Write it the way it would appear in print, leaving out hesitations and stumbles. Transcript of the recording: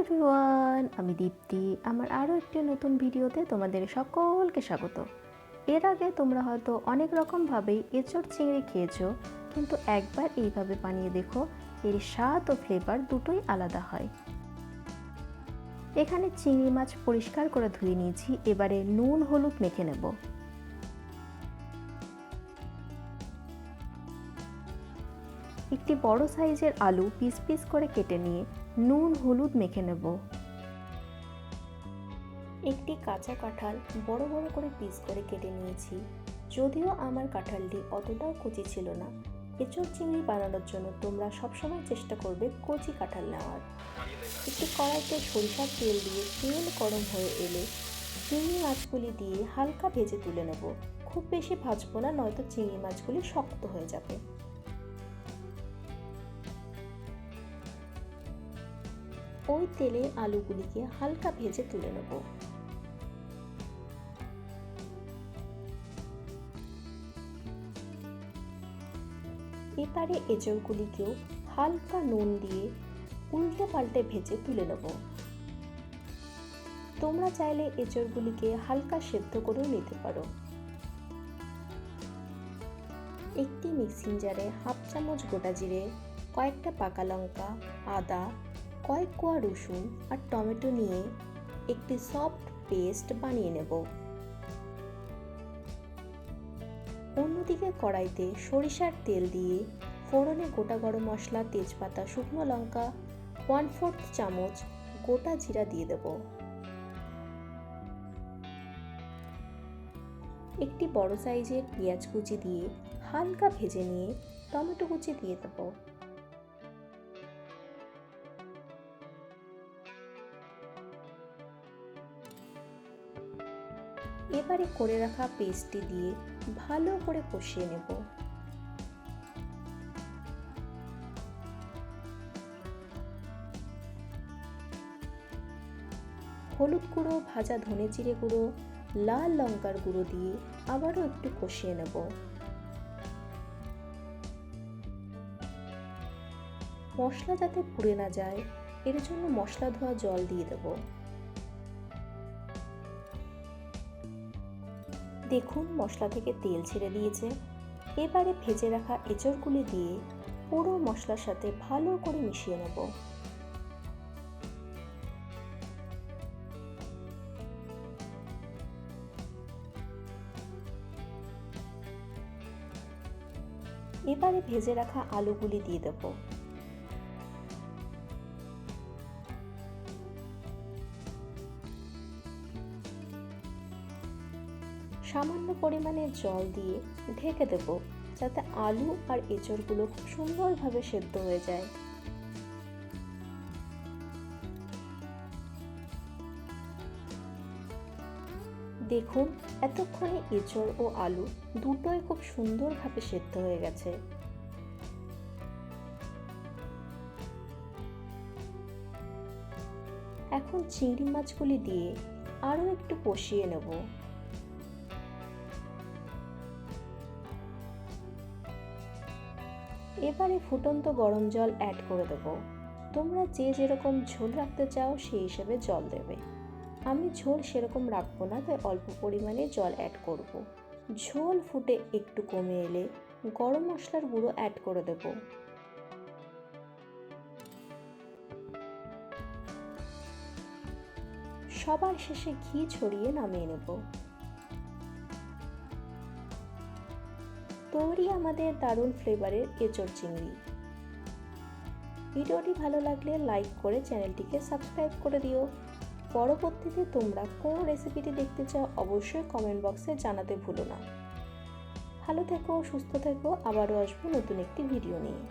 Everyone, আমি দীপ্তি। আমার আরও একটি নতুন ভিডিওতে তোমাদের সকলকে স্বাগত। এর আগে তোমরা হয়তো অনেক রকমভাবেই এঁচোড় চিংড়ি খেয়েছো, কিন্তু একবার এইভাবে বানিয়ে দেখো, এর স্বাদ ও ফ্লেভার দুটোই আলাদা হয়। এখানে চিংড়ি মাছ পরিষ্কার করে ধুয়ে নিয়েছি। এবারে নুন হলুদ মেখে নেব। একটি বড় সাইজের আলু পিস পিস করে কেটে নিয়ে নুন হলুদ মেখে নেব। একটি কাঁচা কাঁঠাল বড় বড় করে পিস করে কেটে নিয়েছি। যদিও আমার কাঁঠালটি অতটাও কচি ছিল না। এঁচোড় চিংড়ি বানানোর জন্য তোমরা সবসময় চেষ্টা করবে কচি কাঁঠাল নেওয়ার। একটি কড়াইতে সরিষার তেল দিয়ে তেল গরম হয়ে এলে চিংড়ি মাছগুলি দিয়ে হালকা ভেজে তুলে নেব। খুব বেশি ভাজবো না, নয়তো চিংড়ি মাছগুলি শক্ত হয়ে যাবে। ওই তেলে আলুগুলিকে হালকা ভেজে তুলে নেব। এবারে এঁচোড়গুলিকেও হালকা নুন দিয়ে উল্টে পাল্টে ভেজে তুলে নেব। তোমরা চাইলে এঁচোড়গুলিকে হালকা সেদ্ধ করেও নিতে পারো। একটি মিক্সিং জারে হাফ চামচ গোটা জিরে, কয়েকটা পাকা লঙ্কা, আদা, কয়েক কোয়া রসুন আর টমেটো নিয়ে একটি সফট পেস্ট বানিয়ে নেব। অন্যদিকে কড়াইতে সরিষার তেল দিয়ে ফোড়নে গোটা গরম মশলা, তেজপাতা, শুকনো লঙ্কা, 1/4 চামচ গোটা জিরা দিয়ে দেব। একটি বড় সাইজের পেঁয়াজ কুচি দিয়ে হালকা ভেজে নিয়ে টমেটো কুচি দিয়ে দেব। এবারে করে রাখা পেস্টটি দিয়ে ভালো করে কষিয়ে নেব। হলুদ গুঁড়ো, ভাজা ধনে জিরে গুঁড়ো, লাল লঙ্কার গুঁড়ো দিয়ে আবারও একটু কষিয়ে নেব। মশলা যাতে পুড়ে না যায়, এর জন্য মশলা ধোয়া জল দিয়ে দেব। দেখুন, মশলা থেকে তেল ছেড়ে দিয়েছে। এবারে ভেজে রাখা এঁচোড়গুলি দিয়ে পুরো মশলার সাথে ভালো করে মিশিয়ে নেব। এবারে ভেজে রাখা আলুগুলি দিয়ে দেব। সামান্য পরিমাণে জল দিয়ে ঢেকে দেব, যাতে আলু আর এঁচোড়গুলো খুব সুন্দরভাবে সেদ্ধ হয়ে যায়। দেখুন, এতক্ষণে এঁচোড় ও আলু দুটোই খুব সুন্দরভাবে সেদ্ধ হয়ে গেছে। এখন চিংড়ি মাছগুলি দিয়ে আরও একটু কষিয়ে নেব। এবারে ফুটন্ত গরম জল অ্যাড করে দেব। তোমরা যে যেরকম ঝোল রাখতে চাও সেই হিসেবে জল দেবে। আমি ঝোল সেরকম রাখবো না, তাই অল্প পরিমাণে জল অ্যাড করব। ঝোল ফুটে একটু কমে এলে গরম মশলার গুঁড়ো অ্যাড করে দেব। সবার শেষে ঘি ছড়িয়ে নামিয়ে নেব। তৈরি আমাদের দারুণ ফ্লেভারের এঁচোড় চিংড়ি। ভিডিওটি ভালো লাগলে লাইক করে চ্যানেলটিকে সাবস্ক্রাইব করে দিও। পরবর্তীতে তোমরা কোন রেসিপিটি দেখতে চাও অবশ্যই কমেন্ট বক্সে জানাতে ভুলো না। ভালো থেকো, সুস্থ থেকো। আবারও আসবো নতুন একটি ভিডিও নিয়ে।